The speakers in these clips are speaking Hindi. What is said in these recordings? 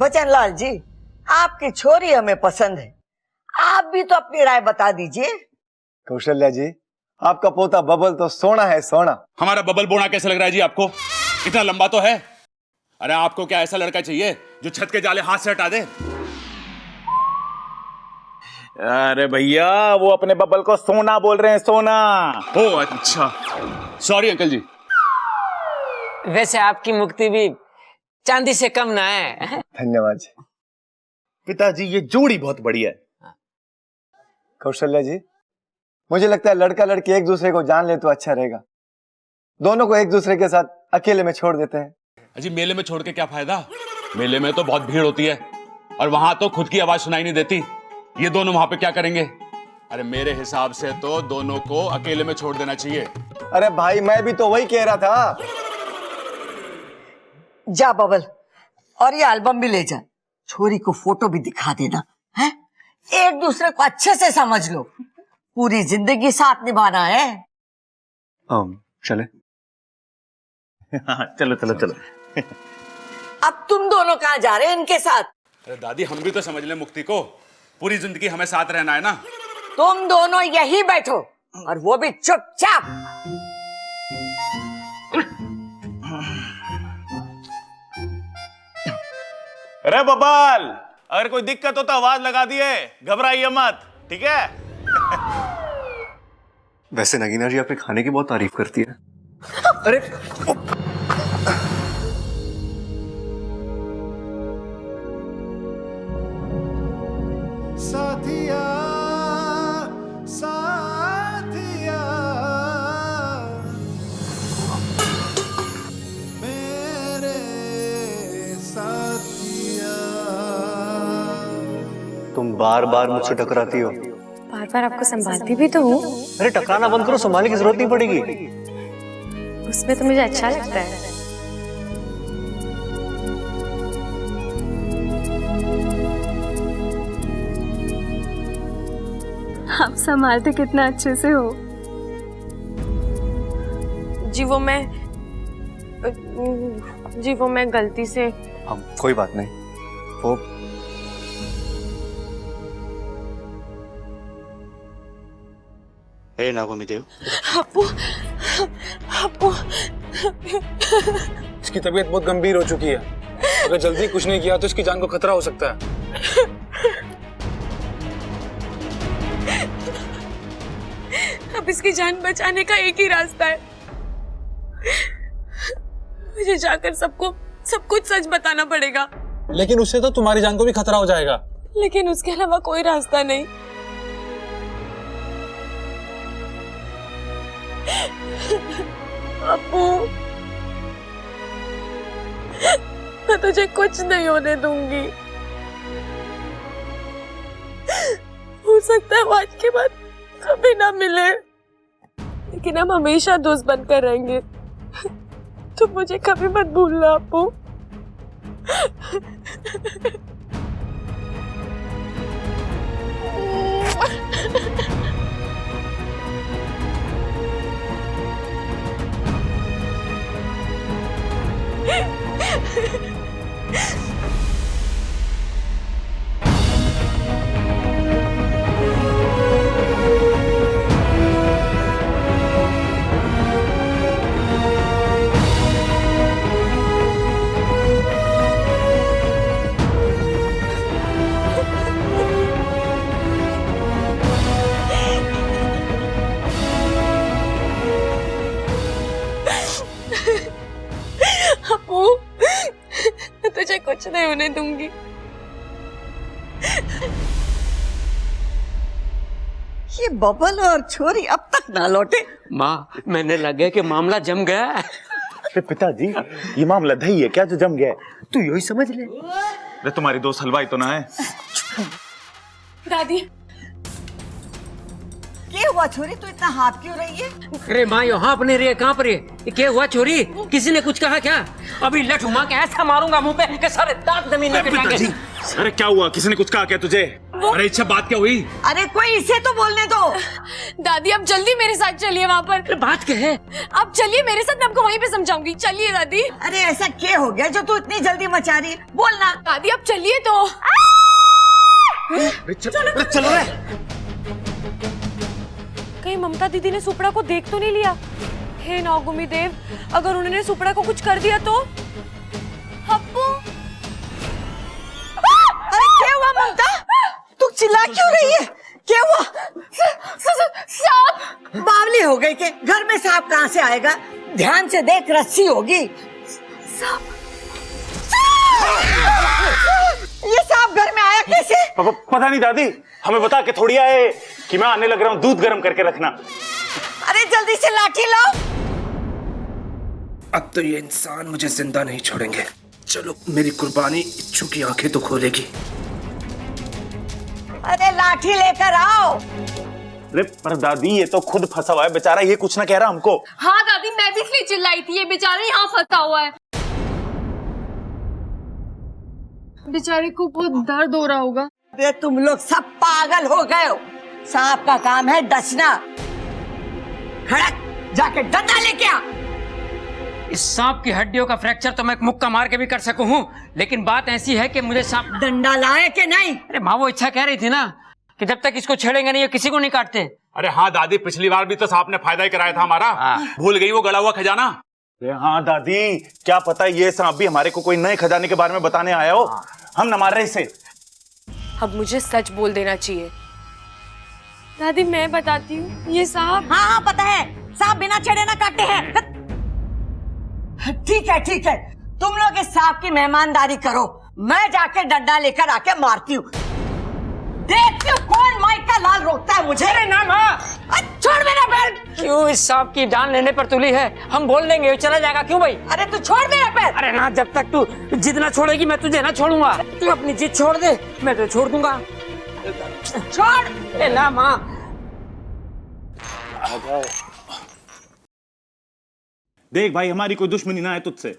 बचनलाल जी, आपकी छोरी हमें पसंद है, आप भी तो अपनी राय बता दीजिए। कौशल्या जी, आपका पोता बबल तो सोना है, सोना। हमारा बबल बोना कैसा लग रहा है जी आपको? इतना लंबा तो है। अरे आपको क्या ऐसा लड़का चाहिए जो छत के जाले हाथ से हटा दे? अरे भैया, वो अपने बबल को सोना बोल रहे हैं, सोना। ओ अच्छा, सॉरी अंकल जी। वैसे आपकी मुक्ति भी चांदी से कम ना है। धन्यवाद जी। पिताजी, ये जोड़ी बहुत बढ़िया है। कौशल्या जी, मुझे लगता है लड़का लड़की एक दूसरे को जान ले तो अच्छा रहेगा। दोनों को एक दूसरे के साथ अकेले में छोड़ देते हैं। अजी मेले में छोड़ के क्या फायदा? मेले में तो बहुत भीड़ होती है और वहां तो खुद की आवाज सुनाई नहीं देती। ये दोनों वहां पे क्या करेंगे? अरे मेरे हिसाब से तो दोनों को अकेले में छोड़ देना चाहिए। अरे भाई, मैं भी तो वही कह रहा था। जा बबल, और ये एल्बम भी ले जा, छोरी को फोटो भी दिखा देना है। एक दूसरे को अच्छे से समझ लो, पूरी जिंदगी साथ निभाना है। चले। हाँ, चलो चलो चलो। अब तुम दोनों कहाँ जा रहे हैं इनके साथ? अरे दादी, हम भी तो समझ ले मुक्ति को, पूरी जिंदगी हमें साथ रहना है ना। तुम दोनों यही बैठो, और वो भी चुपचाप। अरे बबल, अगर कोई दिक्कत हो तो आवाज लगा दिए, घबराइए मत, ठीक है? वैसे नगीना जी आपके खाने की बहुत तारीफ करती है। अरे साथिया साथिया मेरे साथिया। तुम बार बार मुझसे टकराती हो। बार बार आपको संभालती भी तो हूँ। अरे टकराना बंद करो, संभालने की जरूरत नहीं पड़ेगी। उसमें तो मुझे अच्छा लगता है। आप संभालते कितना अच्छे से हो। जी वो मैं गलती से। हम कोई बात नहीं, वो नागोमीदेव, अप्पू, अप्पू। इसकी तबीयत बहुत गंभीर हो चुकी है। अगर जल्दी कुछ नहीं किया तो इसकी जान को खतरा हो सकता है। अब इसकी जान बचाने का एक ही रास्ता है, मुझे जाकर सबको सब कुछ सच बताना पड़ेगा। लेकिन उससे तो तुम्हारी जान को भी खतरा हो जाएगा। लेकिन उसके अलावा कोई रास्ता नहीं। अप्पू, मैं तुझे कुछ नहीं होने दूंगी। हो सकता है आज के बाद कभी ना मिले, लेकिन हम हमेशा दोस्त बनकर रहेंगे। तुम मुझे कभी मत भूलना अप्पू। अप्पू, मैं तुझे कुछ नहीं होने दूंगी। ये बबल और छोरी अब तक ना लौटे। माँ, मैंने लगे कि मामला जम गया। अरे पिताजी, ये मामला दही है क्या जो जम गया? तू यही समझ ले। अरे तुम्हारी दोस्त हलवाई तो ना है? दादी, क्या हुआ छोरी, तू इतना हाथ क्यों रही है? अरे माँ, यो हाँप नहीं रही है, कहाँ पर है? ये क्या हुआ छोरी? किसी ने कुछ कहा क्या? अभी लठुमा के ऐसा मारूंगा मुंह पे कि सारे दांत जमीन में गिर जाएंगे। अरे क्या हुआ? किसी ने कुछ कहा क्या तुझे? वो अरे अच्छा बात क्या हुई? अरे कोई इसे तो बोलने दो। दादी आप जल्दी मेरे साथ चलिए वहाँ पर। बात क्या है? आप चलिए मेरे साथ, मैं आपको वहीं पे समझाऊंगी। चलिए दादी। अरे ऐसा क्या हो गया जो तू इतनी जल्दी मचा रही है? बोलना। दादी आप चलिए तो। चलो रे। कहीं ममता दीदी ने सुपड़ा को देख तो नहीं लिया? हे नागुमी देव, अगर उन्होंने सुपड़ा को कुछ कर दिया तो? हप्पू, अरे क्या हुआ ममता? तू चिल्ला क्यों रही है? क्या हुआ? सांप। बावली हो गई के? घर में सांप कहाँ से आएगा? ध्यान से देख, रस्सी होगी। ये सांप घर में आया कैसे? पता नहीं दादी, हमें बता के थोड़ी आए कि मैं आने लग रहा हूँ, दूध गर्म करके रखना। अरे जल्दी से लाठी लाओ। अब तो ये इंसान मुझे जिंदा नहीं छोड़ेंगे। चलो मेरी कुर्बानी इच्छू की आंखें तो खोलेगी। अरे लाठी लेकर आओ। अरे पर दादी ये तो खुद फंसा हुआ है बेचारा, ये कुछ ना कह रहा हमको। हाँ दादी, मैं भी इसलिए चिल्लाई थी, ये बेचारा यहाँ फंसा हुआ है। बेचारे को बहुत दर्द हो रहा होगा। अरे तुम लोग सब पागल हो गए हो। सांप का काम है डसना। खड़क जाके डंडा लेके आ। इस सांप की हड्डियों का फ्रैक्चर तो मैं एक मुक्का मार के भी कर सकूं हूं, लेकिन बात ऐसी है कि मुझे सांप। डंडा लाए कि नहीं? अरे माँ वो इच्छा कह रही थी ना कि जब तक इसको छेड़ेंगे नहीं ये किसी को नहीं काटते। अरे हाँ दादी, पिछली बार भी तो सांप ने फायदा ही कराया था हमारा। भूल गई वो गड़ा हुआ खजाना? अरे हाँ दादी, क्या पता ये सांप भी हमारे को कोई नए खजाने के बारे में बताने आया हो। हम न मार रहे इसे। अब मुझे सच बोल देना चाहिए। दादी मैं बताती हूँ, ये सांप। हाँ हाँ पता है, सांप बिना छेड़े ना काटते हैं। ठीक है ठीक है, तुम लोग इस सांप की मेहमानदारी करो, मैं जाके डंडा लेकर आके मारती हूँ। देखती हूँ कौन माइक का लाल रोकता है मुझे। अरे ना माँ, छोड़ मेरा पैर। क्यों इस सांप की जान लेने पर तुली है? हम बोल देंगे वो चला जाएगा। क्यों भाई? अरे तू छोड़ मेरा पैर। अरे ना, जब तक तू जिद ना छोड़ेगी मैं तुझे ना छोड़ूंगा। तू अपनी जिद छोड़ दे, मैं तो छोड़ दूंगा। छोड़। अरे ना माँ। देख भाई, हमारी कोई दुश्मनी ना है तुझसे।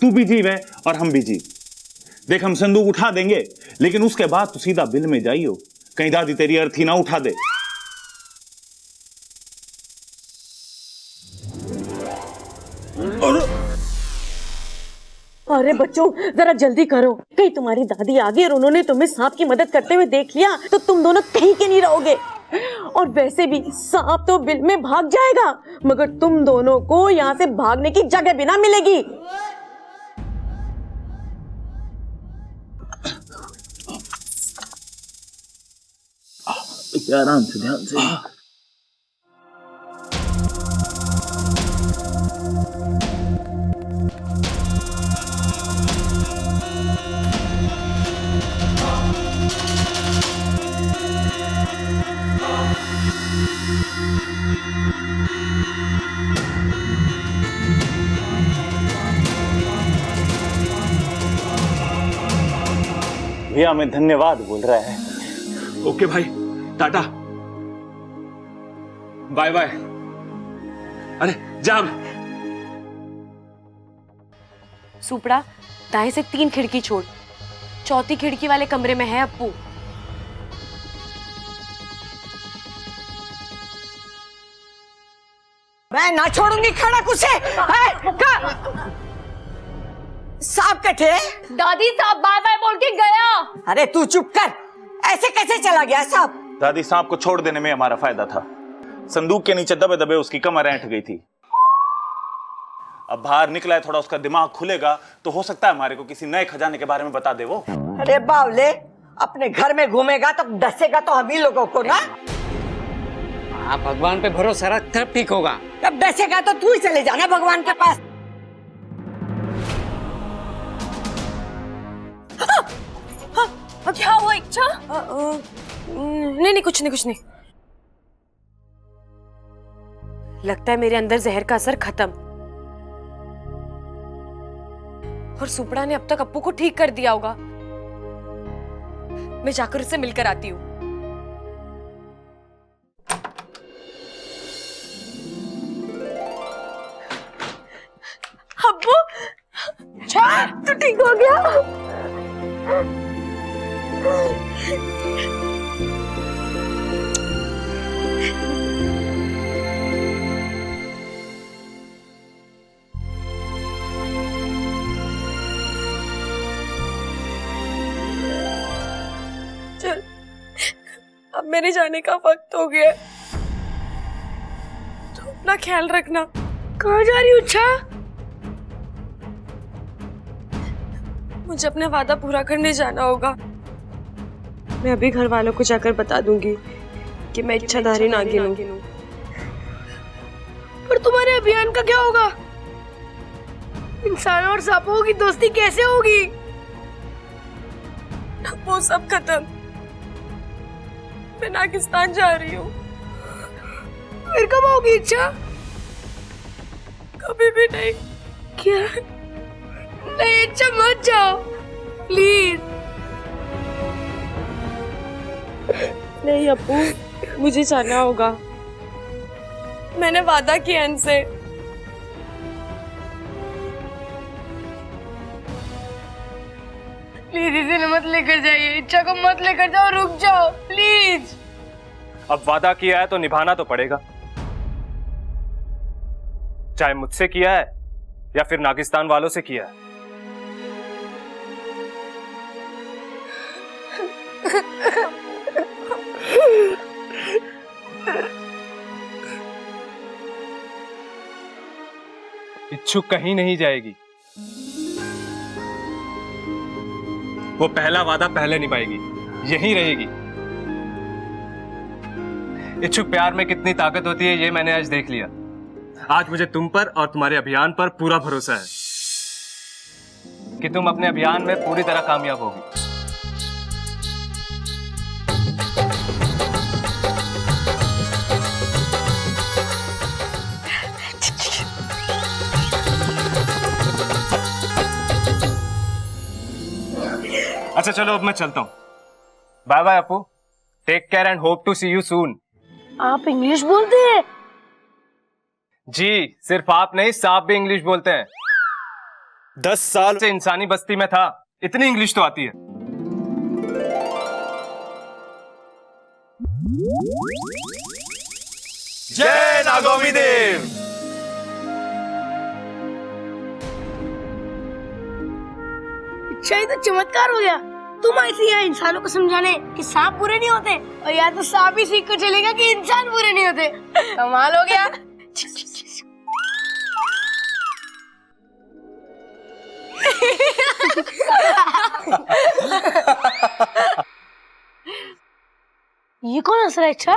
तू भी जीव है और हम भी जीव। देख हम संदूक उठा देंगे, लेकिन उसके बाद तू सीधा बिल में जाइयो, कहीं दादी तेरी अर्थी ना उठा दे। अरे बच्चों जरा जल्दी करो, कहीं तुम्हारी दादी आ गई और उन्होंने तुम्हें सांप की मदद करते हुए देख लिया तो तुम दोनों कहीं के नहीं रहोगे। और वैसे भी सांप तो बिल में भाग जाएगा, मगर तुम दोनों को यहाँ से भागने की जगह भी ना मिलेगी। आराम से, ध्यान से। भैया हमें धन्यवाद बोल रहा है। ओके भाई, टाटा, बाय बाय। अरे जा। सुपड़ा, दाएं से 3 खिड़की छोड़, चौथी खिड़की वाले कमरे में है अप्पू। मैं ना छोड़ूंगी खड़क उसे। सांप कटे। दादी साहब बाय बाय बोल के गया। अरे तू चुप कर, ऐसे कैसे चला गया सांप? दादी, सांप को छोड़ देने में हमारा फायदा था। संदूक के नीचे दबे दबे उसकी कमर ऐंठ गई थी। अब बाहर निकला है, थोड़ा उसका दिमाग खुलेगा तो हो सकता है हमारे को किसी नए खजाने के बारे में बता दे वो। अरे बावले, अपने घर में घूमेगा तो डसेगा तो हम ही लोगों को ना। हाँ, भगवान पे भरोसा रख, तब ठीक होगा। जब डसेगा तो तू ही चले जाना भगवान के पास। क्या हुआ इच्छा? नहीं नहीं, कुछ नहीं कुछ नहीं। लगता है मेरे अंदर जहर का असर खत्म, और सुपड़ा ने अब तक अप्पू को ठीक कर दिया होगा। मैं जाकर उससे मिलकर आती हूँ। अप्पू, तू ठीक हो गया? मेरे जाने का वक्त हो गया है। तो अपना ख्याल रखना। कहाँ जा रही हो इच्छा? मुझे अपना वादा पूरा करने जाना होगा। मैं अभी घर वालों को जाकर बता दूंगी कि मैं इच्छाधारी नागिन हूँ। पर तुम्हारे अभियान का क्या होगा? इंसानों और सांपों की दोस्ती कैसे होगी? वो सब खत्म। मैं नागिस्तान जा रही हूँ। फिर कब होगी इच्छा? कभी भी नहीं। क्या? नहीं इच्छा, मत जाओ प्लीज। नहीं अप्पू, मुझे जाना होगा। मैंने वादा किया इनसे। प्लीज इसे मत लेकर जाइए। इच्छा को मत लेकर जाओ, रुक जाओ प्लीज। अब वादा किया है तो निभाना तो पड़ेगा, चाहे मुझसे किया है या फिर नागिस्तान वालों से किया है। इच्छू कहीं नहीं जाएगी। वो पहला वादा पहले निभाएगी, यहीं रहेगी। इच्छुक प्यार में कितनी ताकत होती है ये मैंने आज देख लिया। आज मुझे तुम पर और तुम्हारे अभियान पर पूरा भरोसा है कि तुम अपने अभियान में पूरी तरह कामयाब होगी। अच्छा चलो अब मैं चलता हूं। Bye bye Apu, take care and hope to see you soon. आप इंग्लिश बोलते हैं? जी, सिर्फ आप नहीं, सांप भी इंग्लिश बोलते हैं। 10 साल से इंसानी बस्ती में था, इतनी इंग्लिश तो आती है। जय नागोमी देव। अच्छा, ये तो चमत्कार हो गया। तुम ऐसे यहाँ इंसानों को समझाने कि सांप बुरे नहीं होते, और या तो सांप ही सीख कर चलेगा कि इंसान बुरे नहीं होते। कमाल हो गया। ये कौन हंस रहा है? अच्छा,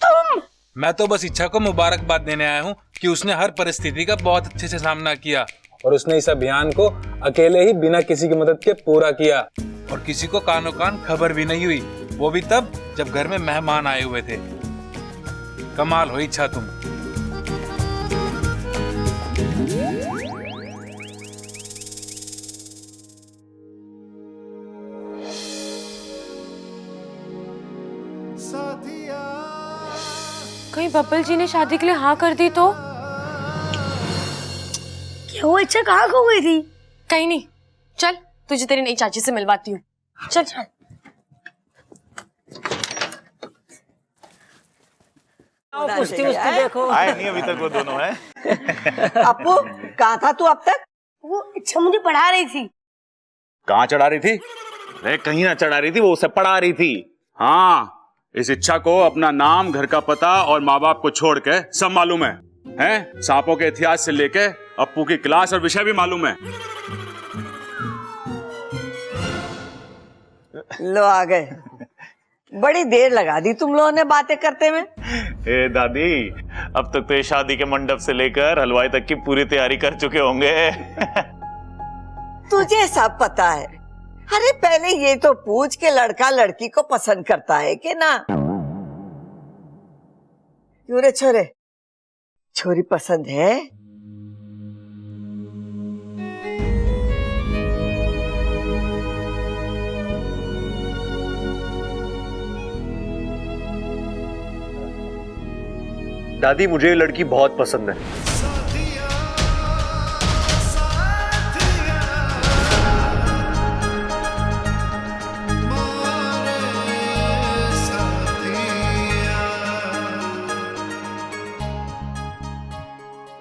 तुम? मैं तो बस इच्छा को मुबारकबाद देने आया हूँ कि उसने हर परिस्थिति का बहुत अच्छे से सामना किया और उसने इस अभियान को अकेले ही बिना किसी की मदद के पूरा किया। और किसी को कानो कान खबर भी नहीं हुई, वो भी तब जब घर में मेहमान आए हुए थे। कमाल हो इच्छा तुम। कहीं बब्बल जी ने शादी के लिए हाँ कर दी तो? क्या वो इच्छा कहाँ खो गई थी? कहीं नहीं। चल तुझे तेरी नई चाची से मिलवाती हूँ। चल चल। कुश्ती देखो। आए नहीं अभी तक वो दोनों है। अपू, कहाँ था तू अब तक? वो इच्छा मुझे पढ़ा रही थी। कहाँ चढ़ा रही थी? अरे कहीं ना चढ़ा रही थी, वो उसे पढ़ा रही थी। हाँ, इस इच्छा को अपना नाम, घर का पता और माँ बाप को छोड़ के सब मालूम है? सांपों के इतिहास से लेके अप्पू की क्लास और विषय भी मालूम है। लो आ गए। बड़ी देर लगा दी तुम लोगों ने बातें करते में। ए दादी, अब तक तो ये शादी के मंडप से लेकर हलवाई तक की पूरी तैयारी कर चुके होंगे। तुझे सब पता है। अरे पहले ये तो पूछ के लड़का लड़की को पसंद करता है कि ना? क्यों रे छोरे, छोरी पसंद है? दादी, मुझे ये लड़की बहुत पसंद है।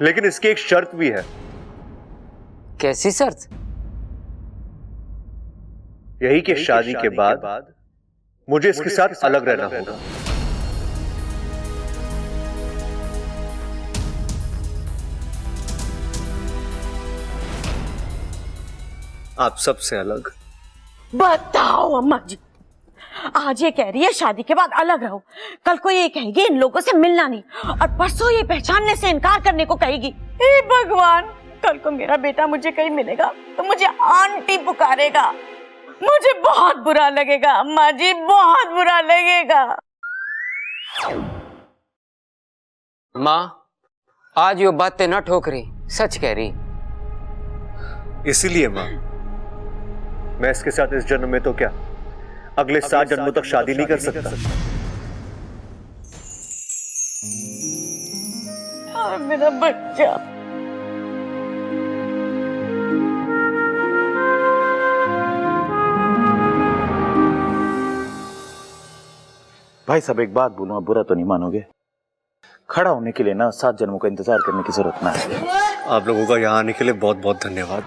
लेकिन इसकी एक शर्त भी है। कैसी शर्त? यही कि शादी के बाद मुझे इसके साथ अलग रहना होगा। आप सबसे अलग। बताओ अम्मा जी, आज ये कह रही है शादी के बाद अलग रहो, कल को ये कहेगी इन लोगों से मिलना नहीं, और परसों ये पहचानने से इनकार करने को कहेगी। हे भगवान, कल को मेरा बेटा मुझे कहीं मिलेगा तो मुझे आंटी पुकारेगा। मुझे बहुत बुरा लगेगा अम्मा जी, बहुत बुरा लगेगा। माँ, आज यो बातें न ठोकरी, सच कह रही। इसीलिए मां, मैं इसके साथ इस जन्म में तो क्या, अगले 7 जन्मों तक शादी नहीं कर सकता। मेरा बच्चा। भाई साहब, एक बात बोलूं, आप बुरा तो नहीं मानोगे? खड़ा होने के लिए ना 7 जन्मों का इंतजार करने की जरूरत ना है। आप लोगों का यहाँ आने के लिए बहुत बहुत धन्यवाद।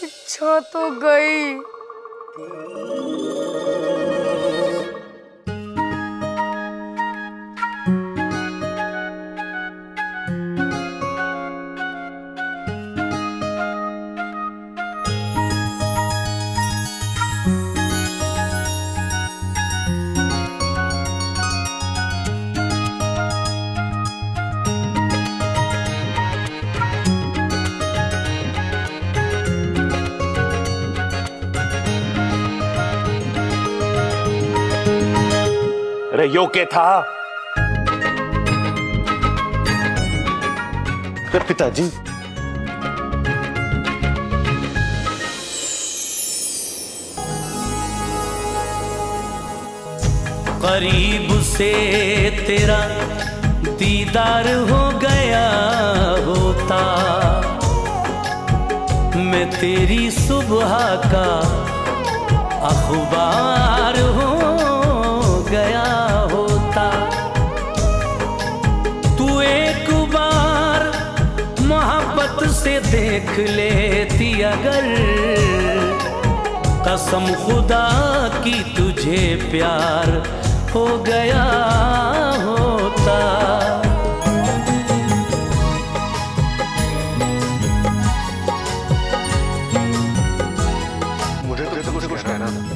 इच्छा तो गई। अरे यो के था? अरे पिताजी, करीब से तेरा दीदार हो गया होता, मैं तेरी सुबह का अखबार हो गया होता। तू एक बार मोहब्बत से देख लेती अगर, कसम खुदा की तुझे प्यार हो गया होता। मुझे तो कुछ कहना था।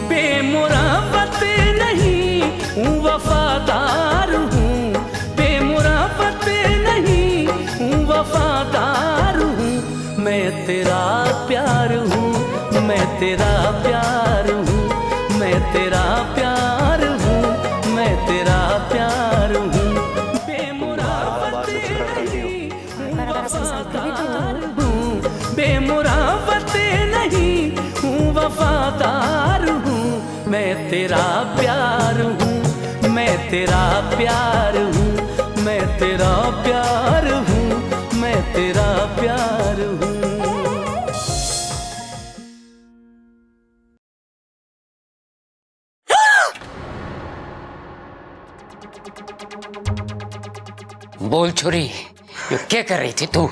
बेमुराफत नहीं हूँ, वफादार हूँ। बेमुराफत नहीं हूँ, वफादार हूँ। मैं तेरा प्यार हूँ, मैं तेरा प्यार हूँ, मैं तेरा प्यार हूँ, मैं तेरा प्यार हूँ। बेमुराफत नहीं हूँ, वफादार हूँ। बेमुराफत नहीं हूँ, वफादार हूँ। मैं तेरा प्यार हूँ, मैं तेरा प्यार हूँ, मैं तेरा प्यार हूँ, मैं तेरा प्यार हूँ। बोल छोरी, ये क्या कर रही थी तू?